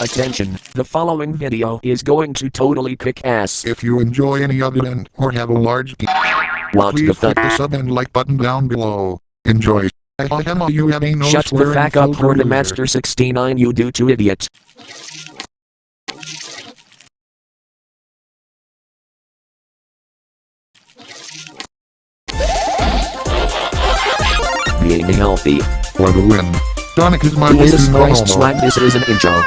Attention, the following video is going to totally kick ass. If you enjoy any of it or have a large What the please fuck? click the sub and like button down below. Enjoy. You have a no Shut the swearing fuck up, filter Master 69, you do to idiot. Being healthy. for the win. Sonic is my way Jesus to Christ, normal. slime, this is an intro.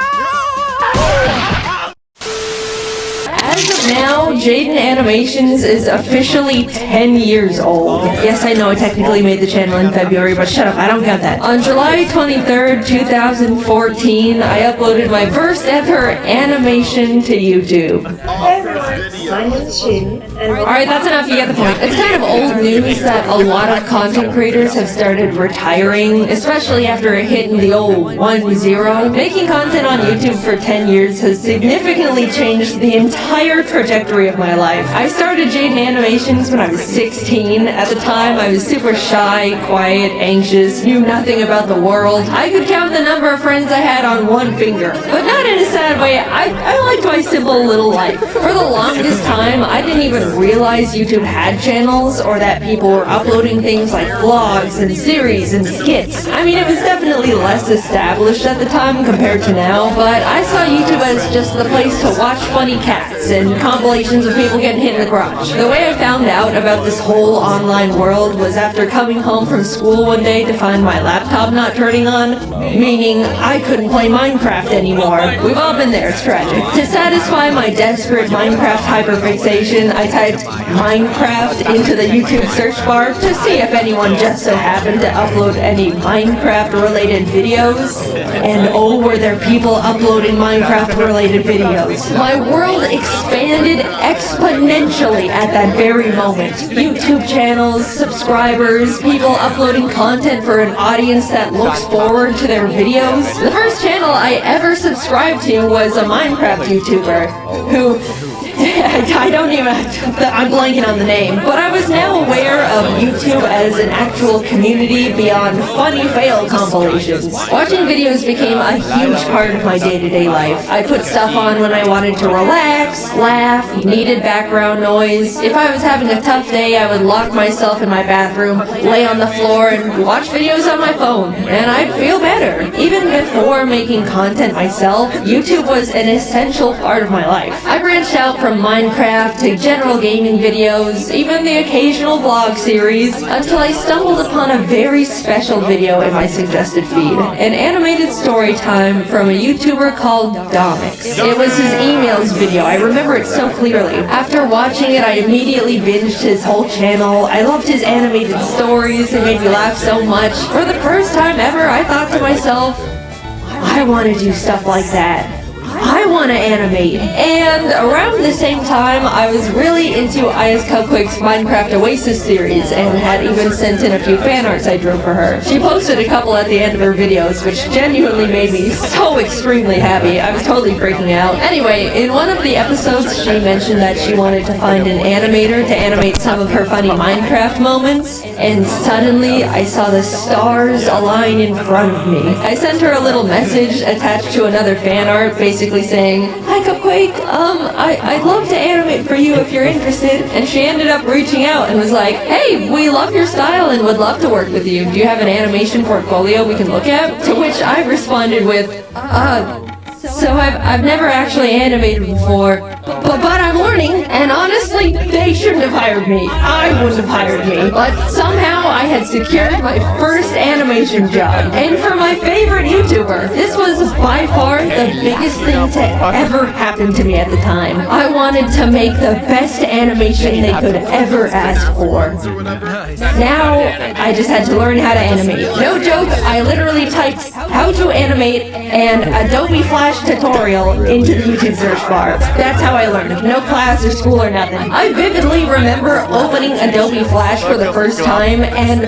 As of now, Jaden Animations is officially 10 years old. Yes, I know I technically made the channel in February, but shut up, I don't count that. On July 23rd, 2014, I uploaded my first ever animation to YouTube. Hey everyone, my name is Jaden, and Alright, that's enough, you get the point. It's kind of old news that a lot of content creators have started retiring, especially after hitting the old 1-0. Making content on YouTube for 10 years has significantly changed the entire trajectory of my life. I started Jaden Animations when I was 16. At the time, I was super shy, quiet, anxious, knew nothing about the world. I could count the number of friends I had on one finger. But not in a sad way, I liked my simple little life. For the longest time, I didn't even realize YouTube had channels or that people were uploading things like vlogs and series and skits. I mean, it was definitely less established at the time compared to now, but I saw YouTube as just the place to watch funny cats and compilations of people getting hit in the crotch. The way I found out about this whole online world was after coming home from school one day to find my laptop not turning on, meaning I couldn't play Minecraft anymore. We've all been there, it's tragic. To satisfy my desperate Minecraft hyperfixation, I typed Minecraft into the YouTube search bar to see if anyone just so happened to upload any Minecraft-related videos. And oh, were there people uploading Minecraft-related videos. My world expanded exponentially at that very moment. YouTube channels, subscribers, people uploading content for an audience that looks forward to their videos. The first channel I ever subscribed to was a Minecraft YouTuber who... I don't even, I'm blanking on the name, but I was now aware of YouTube as an actual community beyond funny fail compilations. Watching videos became a huge part of my day-to-day life. I put stuff on when I wanted to relax, laugh, needed background noise. If I was having a tough day, I would lock myself in my bathroom, lay on the floor, and watch videos on my phone, and I'd feel better. Even before making content myself, YouTube was an essential part of my life. I branched out from Minecraft to general gaming videos, even the occasional vlog series, until I stumbled upon a very special video in my suggested feed. An animated story time from a YouTuber called Domix. It was his emails video, I remember it so clearly. After watching it, I immediately binged his whole channel. I loved his animated stories, it made me laugh so much. For the first time ever, I thought to myself, I want to do stuff like that. I want to animate. And around the same time, I was really into Aya's Cupquake's Minecraft Oasis series and had even sent in a few fan arts I drew for her. She posted a couple at the end of her videos, which genuinely made me so extremely happy. I was totally freaking out. Anyway, in one of the episodes, she mentioned that she wanted to find an animator to animate some of her funny Minecraft moments, and suddenly I saw the stars align in front of me. I sent her a little message attached to another fan art, basically saying, "Hi Cupquake, I'd love to animate for you if you're interested." And she ended up reaching out and was like, "Hey, we love your style and would love to work with you. Do you have an animation portfolio we can look at?" To which I responded with, so I've never actually animated before, but I'm learning, and honestly, they shouldn't have hired me. I wouldn't have hired me. But somehow I had secured my first animation job. And for my favorite YouTuber, this was by far the biggest thing to ever happen to me at the time. I wanted to make the best animation they could ever ask for. Now, I just had to learn how to animate. No joke, I literally typed how to animate and Adobe Flash tutorial into the YouTube search bar. That's how I learned. No class or school or nothing. I vividly remember opening Adobe Flash for the first time and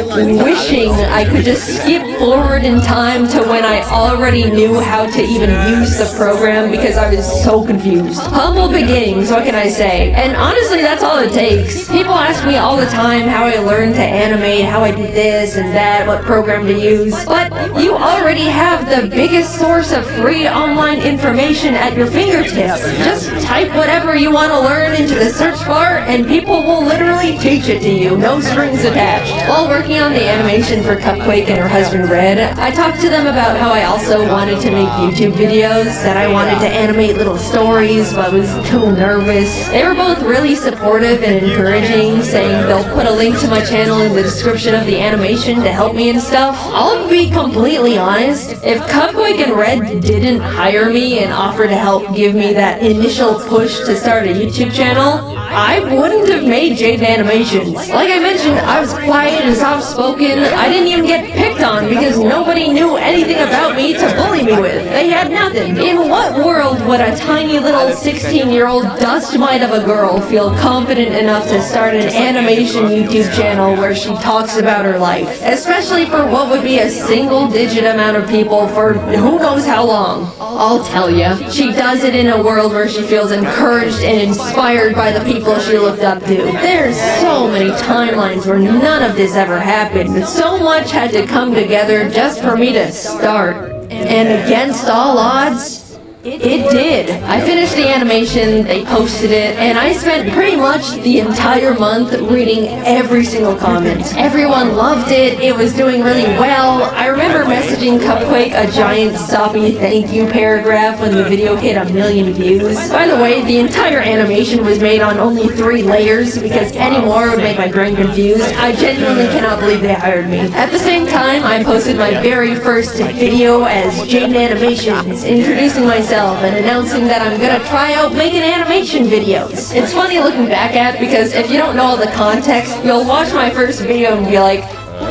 wishing I could just skip forward in time to when I already knew how to even use the program because I was so confused. Humble beginnings, what can I say? And honestly, that's all it takes. People ask me all the time how I learned to animate, how I did this and that, what program to use. But you already have the biggest source of free online information at your fingertips. Just type whatever you want to learn into the search bar and people will literally teach it to you, no strings attached. While working on the animation for Cupquake and her husband Red, I talked to them about how I also wanted to make YouTube videos, that I wanted to animate little stories, but was too nervous. They were both really supportive and encouraging, saying they'll put a link to my channel in the description of the animation to help me and stuff. I'll be completely honest, if Cupquake and Red didn't hire me and offer to help give me that initial push to start a YouTube channel, I wouldn't have made Jade Animations. Like I mentioned, I was quiet and soft-spoken. I didn't even get picked on because nobody knew anything about me to bully me with. They had nothing. In what world would a tiny little 16-year-old dust mite of a girl feel confident enough to start an animation YouTube channel where she talks about her life? Especially for what would be a single-digit amount of people for who knows how long. I'll tell ya, she does it in a world where she feels encouraged and inspired by the people she looked up to. There's so many timelines where none of this ever happened, but so much had to come together just for me to start. And against all odds, it did. I finished the animation, they posted it, and I spent pretty much the entire month reading every single comment. Everyone loved it, it was doing really well. I remember messaging Cupquake a giant soppy thank you paragraph when the video hit 1 million views. By the way, the entire animation was made on only 3 layers because any more would make my brain confused. I genuinely cannot believe they hired me. At the same time, I posted my very first video as Jade Animations, introducing myself and announcing that I'm gonna try out making animation videos. It's funny looking back at because if you don't know all the context, you'll watch my first video and be like,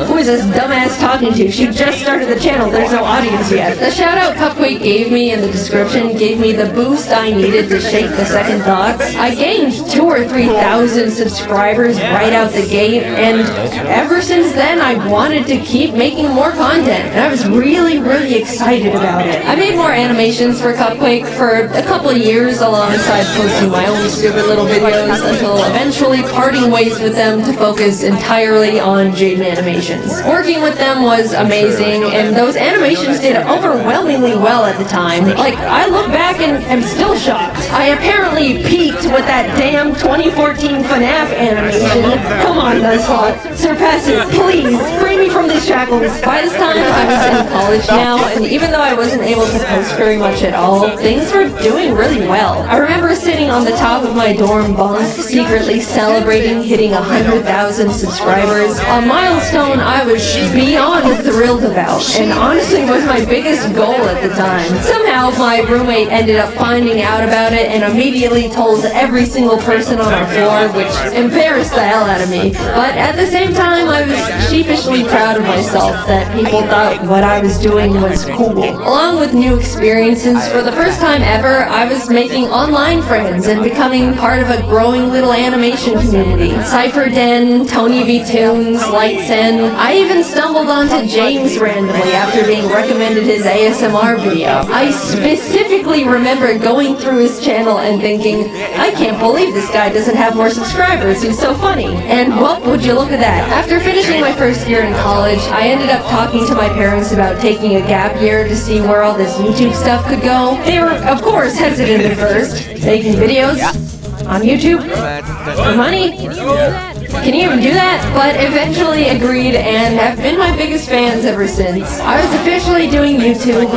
who is this dumbass talking to? She just started the channel, there's no audience yet. The shout out Cupquake gave me in the description gave me the boost I needed to shake the second thoughts. I gained 2,000 or 3,000 subscribers right out the gate, and ever since then I wanted to keep making more content, and I was really excited about it. I made more animations for Cupquake for a couple of years alongside posting my own stupid little videos until eventually parting ways with them to focus entirely on Jade Animations. Working with them was amazing, and those animations did overwhelmingly well at the time. Like, I look back and am still shocked. I apparently peaked with that damn 2014 FNAF animation. Come on, Nuzlocke. Surpass it, please. Free me from these shackles. By this time, I was in college now, and even though I wasn't able to post very much at all, things were doing really well. I remember sitting on the top of my dorm bunk, secretly celebrating hitting 100,000 subscribers, a milestone I was beyond thrilled about, and honestly was my biggest goal at the time. Somehow, my roommate ended up finding out about it and immediately told every single person on our floor, which embarrassed the hell out of me. But at the same time, I was sheepishly proud of myself that people thought what I was doing was cool. Along with new experiences, for the first time ever, I was making online friends and becoming part of a growing little animation community. Cypher Den, Tony V Tunes, Lightsen. I even stumbled onto James randomly after being recommended his ASMR video. I specifically remember going through his channel and thinking, I can't believe this guy doesn't have more subscribers, he's so funny. And well, would you look at that. After finishing my first year in college, I ended up talking to my parents about taking a gap year to see where all this YouTube stuff could go. They were, of course, hesitant at first. Making videos on YouTube for money? Can you even do that? But eventually agreed and have been my biggest fans ever since. I was officially doing YouTube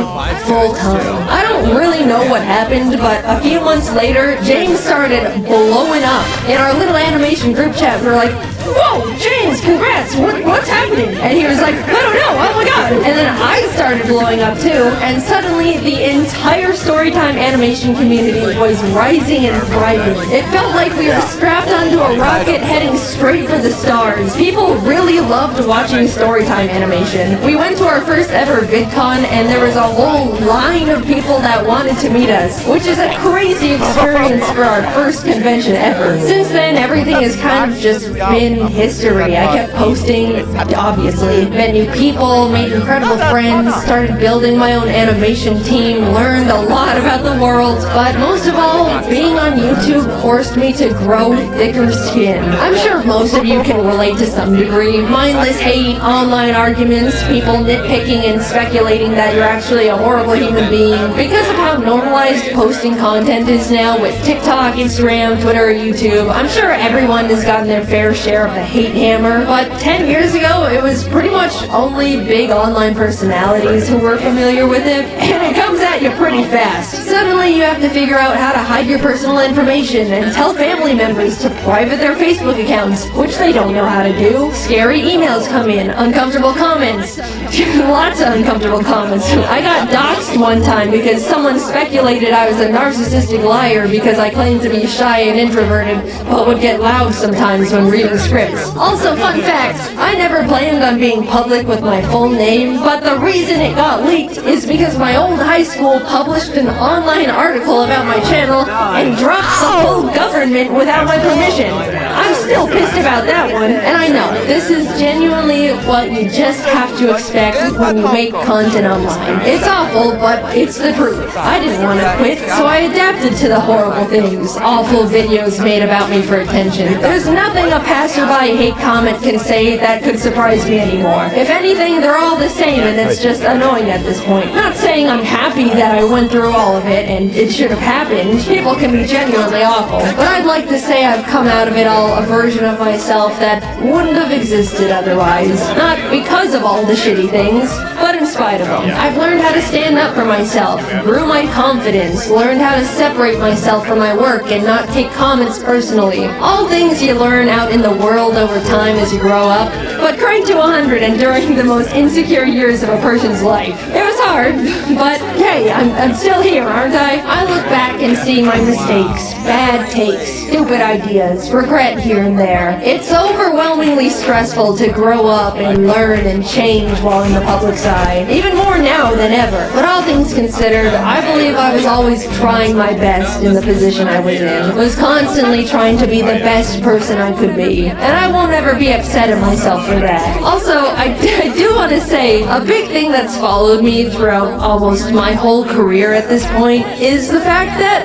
full time. I don't really know what happened, but a few months later, James started blowing up. In our little animation group chat, we were like, whoa, James, congrats, what's happening? And he was like, I don't know, oh my god. And then I started blowing up too, and suddenly the entire Storytime animation community was rising and thriving. It felt like we were strapped onto a rocket heading straight for the stars. People really loved watching Storytime animation. We went to our first ever VidCon, and there was a whole line of people that wanted to meet us, which is a crazy experience for our first convention ever. Since then, everything has kind of just been history. I kept posting, obviously, met new people, made incredible friends, started building my own animation team, learned a lot about the world, but most of all, being on YouTube forced me to grow thicker skin. I'm sure most of you can relate to some degree. Mindless hate, online arguments, people nitpicking and speculating that you're actually a horrible human being. Because of how normalized posting content is now with TikTok, Instagram, Twitter, YouTube, I'm sure everyone has gotten their fair share of the hate hammer. But 10 years ago, it was pretty much only big online personalities who were familiar with it, and it comes at you pretty fast. Suddenly you have to figure out how to hide your personal information and tell family members to private their Facebook accounts, which they don't know how to do. Scary emails come in, uncomfortable comments, lots of uncomfortable comments. I got doxxed one time because someone speculated I was a narcissistic liar because I claimed to be shy and introverted, but would get loud sometimes when reading scripts. Also, fun fact, I never planned on being public with my full name, but the reason it got leaked is because my old high school published an online article about my channel and dropped the full government without my permission. I'm still pissed about that one, and I know, this is genuinely what you just have to expect when you make content online. It's awful, but it's the truth. I didn't want to quit, so I adapted to the horrible things awful videos made about me for attention. There's nothing a passerby hate comment can say that could surprise me anymore. If anything, they're all the same, and it's just annoying at this point. Not saying I'm happy that I went through all of it, and it should have happened. People can be genuinely awful. But I'd like to say I've come out of it all a version of myself that wouldn't have existed otherwise. Not because of all the shitty things, but in spite of them. I've learned how to stand up for myself, grew my confidence, learned how to separate myself from my work and not take comments personally. All things you learn out in the world over time as you grow up, but crank to 100 and during the most insecure years of a person's life. It was hard, but hey, I'm still here, aren't I? I look back and see my mistakes, bad takes, stupid ideas, regret here and there. It's overwhelmingly stressful to grow up and learn and change while in the public's eye, even more now than ever. But all things considered, I believe I was always trying my best in the position I was in, was constantly trying to be the best person I could be, and I won't ever be upset at myself for that. Also, I do want to say, a big thing that's followed me throughout almost my whole career at this point is the fact that,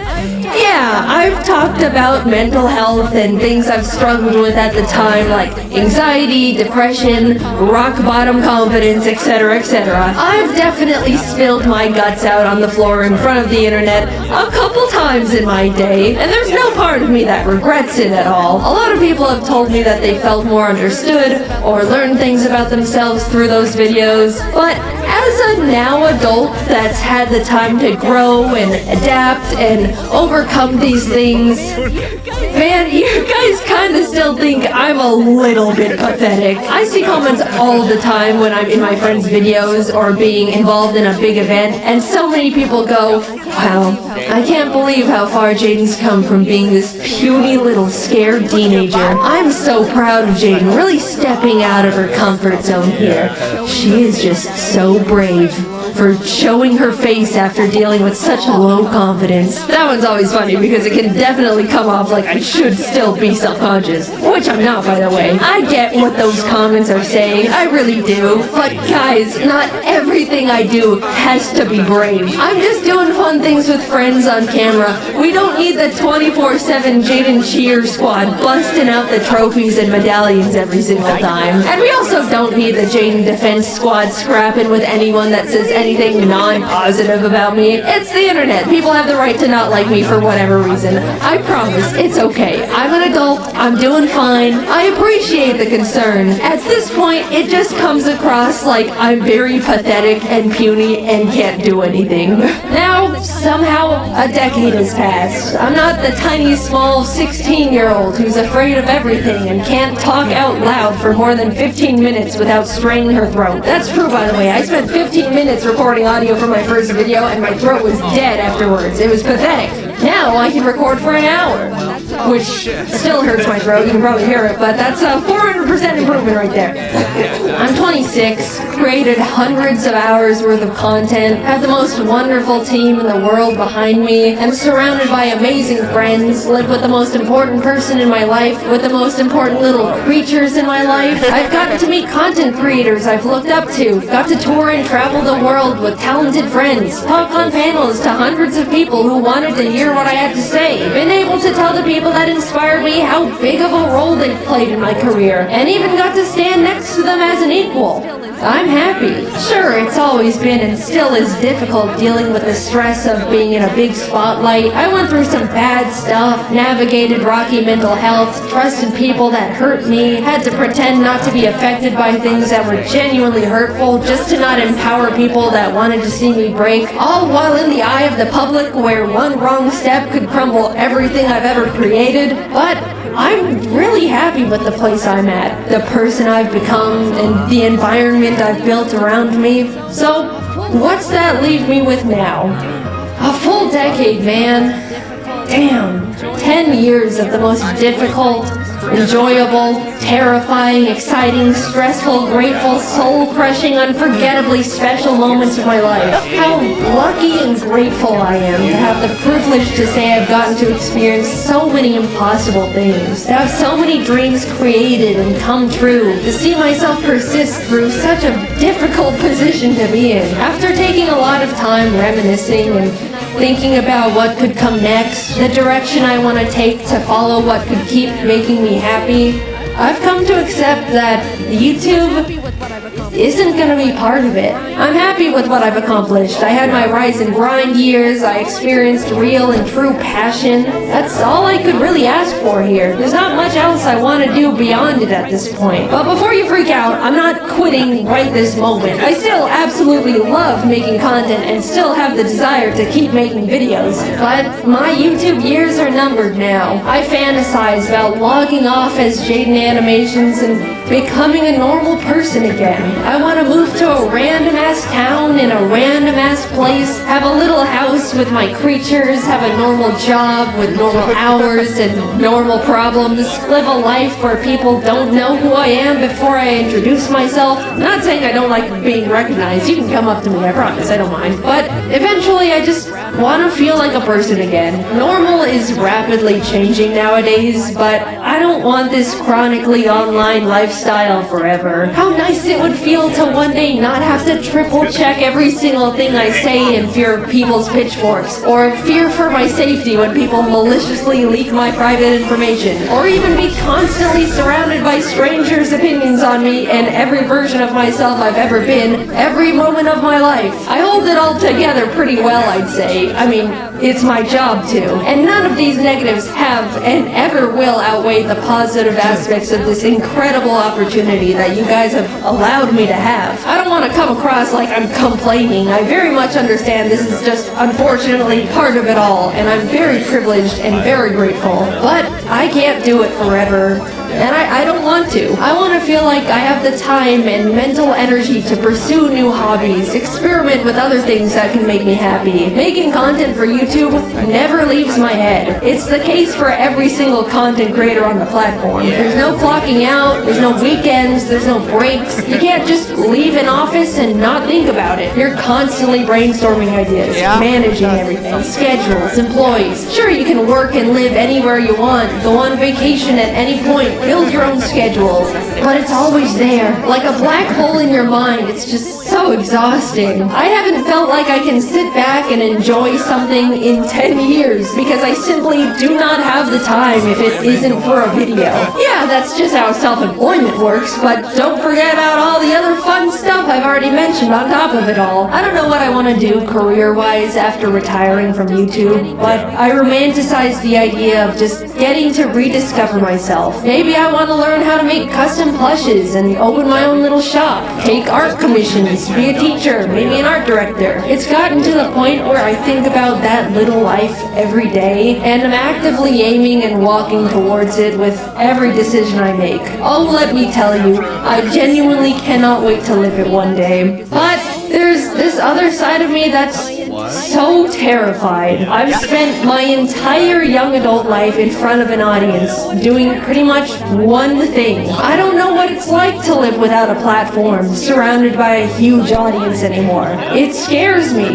yeah, I've talked about mental health and things I've struggled with at the time, like anxiety, depression, rock bottom confidence, etc., etc. I've definitely spilled my guts out on the floor in front of the internet a couple times in my day, and there's no part of me that regrets it at all. A lot of people have told me that they felt more understood or learned things about themselves through those videos, but as a now adult that's had the time to grow and adapt and overcome these things, man, you guys kind of still think I'm a little bit pathetic. I see comments all the time when I'm in my friends' videos or being involved in a big event, and so many people go, wow, I can't believe how far Jaden's come from being this puny little scared teenager. I'm so proud of Jaden, really stepping out of her comfort zone here. She is just so brave for showing her face after dealing with such low confidence. That one's always funny because it can definitely come off like I should still be self-conscious, which I'm not, by the way. I get what those comments are saying, I really do, but guys, not everything I do has to be brave. I'm just doing fun things with friends on camera. We don't need the 24/7 Jaden cheer squad busting out the trophies and medallions every single time. And we also don't need the Jaden defense squad scrapping with anyone that says anything non-positive about me. It's the internet. People have the right to not like me for whatever reason. I promise, it's okay. I'm an adult. I'm doing fine. I appreciate the concern. At this point, it just comes across like I'm very pathetic and puny and can't do anything. Now, somehow, a decade has passed. I'm not the tiny, small 16-year-old who's afraid of everything and can't talk out loud for more than 15 minutes without straining her throat. That's true, by the way. I spent 15 minutes recording audio for my first video and my throat was dead afterwards. It was pathetic. Now I can record for an hour. which still hurts my throat. You can probably hear it, but that's a 400% improvement right there. I'm 26, created hundreds of hours worth of content, have the most wonderful team in the world behind me, am surrounded by amazing friends, live with the most important person in my life, with the most important little creatures in my life. I've gotten to meet content creators I've looked up to, got to tour and travel the world with talented friends, talk on panels to hundreds of people who wanted to hear what I had to say, been able to tell the people that inspired me how big of a role they've played in my career, and even got to stand next to them as an equal. I'm happy. Sure, it's always been and still is difficult dealing with the stress of being in a big spotlight. I went through some bad stuff, navigated rocky mental health, trusted people that hurt me, had to pretend not to be affected by things that were genuinely hurtful just to not empower people that wanted to see me break, all while in the eye of the public where one wrong step could crumble everything I've ever created. But I'm really happy with the place I'm at, the person I've become, and the environment I've built around me. So, what's that leave me with now? A full decade, man. Damn. 10 years of the most difficult, enjoyable, terrifying, exciting, stressful, grateful, soul-crushing, unforgettably special moments of my life. How lucky and grateful I am to have the privilege to say I've gotten to experience so many impossible things, to have so many dreams created and come true, to see myself persist through such a difficult position to be in. After taking a lot of time reminiscing and thinking about what could come next, the direction I want to take to follow what could keep making me happy, I've come to accept that YouTube isn't going to be part of it. I'm happy with what I've accomplished. I had my rise and grind years, I experienced real and true passion. That's all I could really ask for here. There's not much else I want to do beyond it at this point. But before you freak out, I'm not quitting right this moment. I still absolutely love making content and still have the desire to keep making videos. But my YouTube years are numbered now. I fantasize about logging off as Jaden Animations and becoming a normal person again. I want to move to a random-ass town in a random-ass place, have a little house with my creatures, have a normal job with normal hours and normal problems, live a life where people don't know who I am before I introduce myself. Not saying I don't like being recognized. You can come up to me, I promise, I don't mind. But eventually I just want to feel like a person again. Normal is rapidly changing nowadays, but I don't want this chronically online lifestyle forever. How nice it would feel to one day not have to triple check every single thing I say in fear of people's pitchforks, or fear for my safety when people maliciously leak my private information, or even be constantly surrounded by strangers' opinions on me and every version of myself I've ever been, every moment of my life. I hold it all together pretty well, I'd say. I mean, it's my job to. And none of these negatives have and ever will outweigh the positive aspects of this incredible opportunity that you guys have allowed me to have. I don't want to come across like I'm complaining. I very much understand this is just unfortunately part of it all, and I'm very privileged and very grateful. But I can't do it forever. And I don't want to. I want to feel like I have the time and mental energy to pursue new hobbies, experiment with other things that can make me happy. Making content for YouTube never leaves my head. It's the case for every single content creator on the platform. There's no clocking out, there's no weekends, there's no breaks. You can't just leave an office and not think about it. You're constantly brainstorming ideas, managing everything, schedules, employees. Sure, you can work and live anywhere you want, go on vacation at any point, build your own schedule, but it's always there. Like a black hole in your mind, it's just so exhausting. I haven't felt like I can sit back and enjoy something in 10 years because I simply do not have the time if it isn't for a video. Yeah, that's just how self-employment works, but don't forget about all the other fun stuff I've already mentioned on top of it all. I don't know what I want to do career-wise after retiring from YouTube, but I romanticize the idea of just getting to rediscover myself. Maybe I want to learn how to make custom plushes and open my own little shop, take art commissions, be a teacher, maybe an art director. It's gotten to the point where I think about that little life every day, and I'm actively aiming and walking towards it with every decision I make. Oh, let me tell you, I genuinely cannot wait to live it one day. But there's this other side of me that's so terrified. I've spent my entire young adult life in front of an audience doing pretty much one thing. I don't know what it's like to live without a platform, surrounded by a huge audience anymore. It scares me,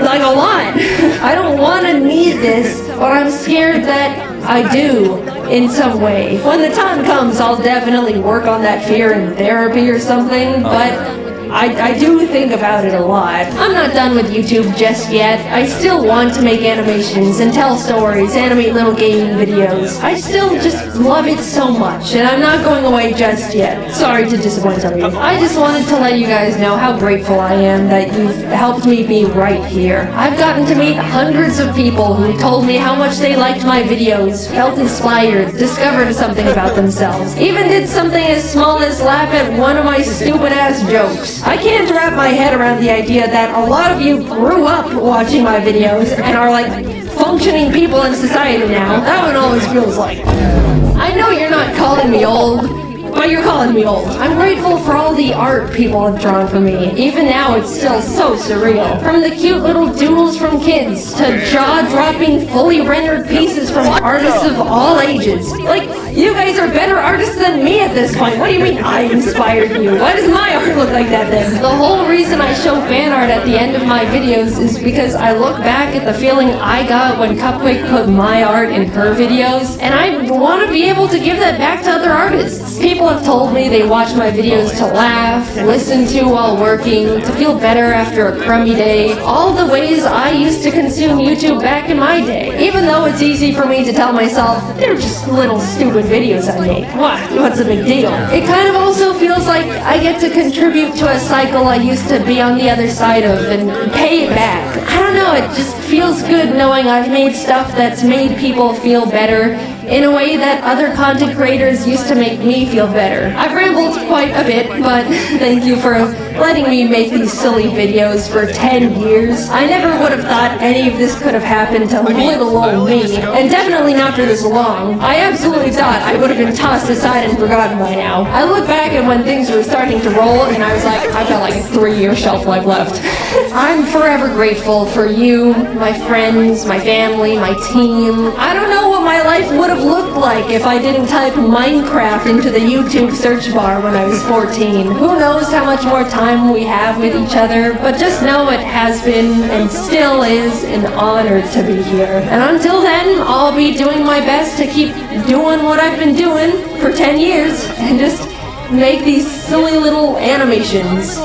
like a lot. I don't want to need this, but I'm scared that I do, in some way. When the time comes, I'll definitely work on that fear in therapy or something, but I do think about it a lot. I'm not done with YouTube just yet. I still want to make animations and tell stories, animate little gaming videos. I still just love it so much, and I'm not going away just yet. Sorry to disappoint some of you. I just wanted to let you guys know how grateful I am that you've helped me be right here. I've gotten to meet hundreds of people who told me how much they liked my videos, felt inspired, discovered something about themselves, even did something as small as laugh at one of my stupid-ass jokes. I can't wrap my head around the idea that a lot of you grew up watching my videos and are like functioning people in society now. That one always feels like. I know you're not calling me old, but you're calling me old. I'm grateful for all the art people have drawn for me. Even now, it's still so surreal. From the cute little doodles from kids to jaw-dropping, fully rendered pieces from artists of all ages. Like, you guys are better artists than me at this point. What do you mean I inspired you? Why does my art look like that then? The whole reason I show fan art at the end of my videos is because I look back at the feeling I got when Cupquake put my art in her videos, and I want to be able to give that back to other artists. People have told me they watch my videos to laugh, listen to while working, to feel better after a crummy day. All the ways I used to consume YouTube back in my day. Even though it's easy for me to tell myself, they're just little stupid videos I make. What's the big deal? It kind of also feels like I get to contribute to a cycle I used to be on the other side of and pay it back. I don't know, it just feels good knowing I've made stuff that's made people feel better in a way that other content creators used to make me feel better. I've rambled quite a bit, but thank you for letting me make these silly videos for 10 years. I never would have thought any of this could have happened to little old me, and definitely not for this long. I absolutely thought I would have been tossed aside and forgotten by now. I look back at when things were starting to roll, and I was like, I've got like a 3-year shelf life left. I'm forever grateful for you, my friends, my family, my team. I don't know what my life would have looked like if I didn't type Minecraft into the YouTube search bar when I was 14. Who knows how much more time we have with each other, but just know it has been and still is an honor to be here. And until then, I'll be doing my best to keep doing what I've been doing for 10 years and just make these silly little animations.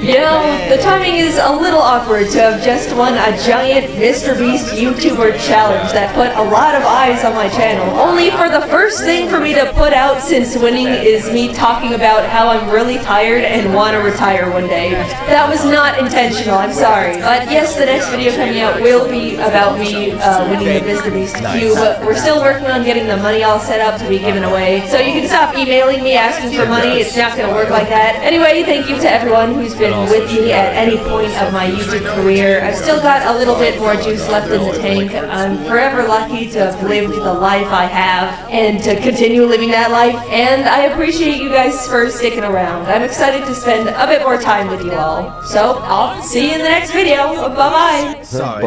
You know, the timing is a little awkward to have just won a giant Mr. Beast YouTuber challenge that put a lot of eyes on my channel. Only for the first thing for me to put out since winning is me talking about how I'm really tired and want to retire one day. That was not intentional, I'm sorry. But yes, the next video coming out will be about me winning the Mr. Beast Cube. We're still working on getting the money all set up to be given away. So you can stop emailing me asking for money, it's not going to work like that. Anyway, thank you to everyone who's been with me at any point of my YouTube career. I've still got a little bit more juice left in the tank. I'm forever lucky to have lived the life I have and to continue living that life, and I appreciate you guys for sticking around. I'm excited to spend a bit more time with you all. So, I'll see you in the next video. Bye-bye. Sorry,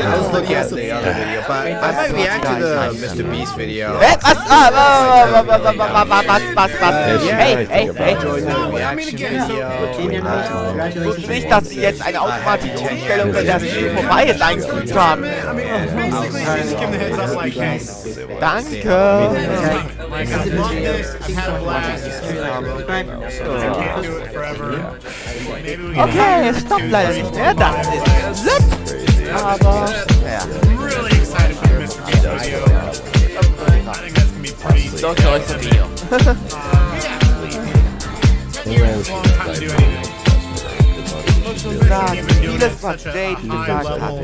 I was looking at the other video, but I might react to the Mr. Beast video. Hey, wusste nicht, dass sie jetzt eine automatische Umstellung, wenn das Spiel vorbei ist, eingefügt haben. Danke. Okay, es stoppt leider nicht mehr. Das ist blöd. Aber, ja. Don't know it's a video. Vieles, was Jade gesagt hat,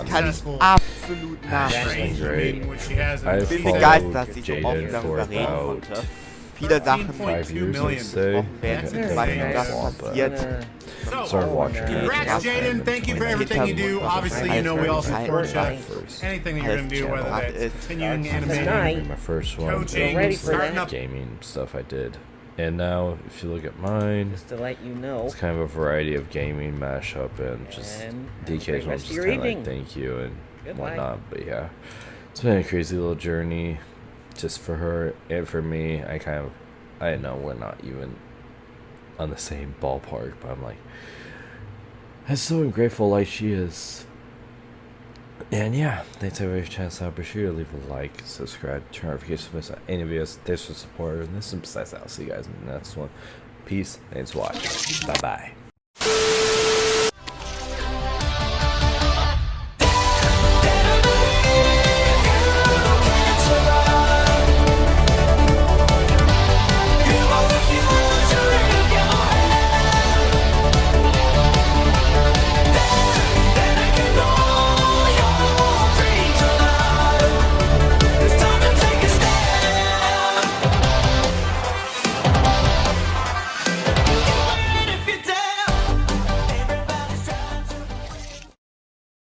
kann ich absolut nachvollziehen. Ich bin begeistert, dass sie so offen darüber reden konnte. Viele Sachen besprochen werden, zum Beispiel das passiert. Congrats, Jaden. Thank you for everything you do. Obviously, you know we all support you. Anything you're going to do, whether that's continuing animating, my first one, coaching, starting up gaming stuff I did. And now, if you look at mine, Just to let you know. it's kind of a variety of gaming mashup and just the occasional just kind of like thank you and whatnot. But yeah, it's been a crazy little journey just for her and for me. I know we're not even on the same ballpark, but I'm like, I'm so grateful like she is. And yeah, thanks everybody for chance out. Be sure to leave a like, subscribe, turn notifications to miss any videos. Thanks for support. And this is besides that. I'll see you guys in the next one. Peace. Thanks for watching. Bye bye.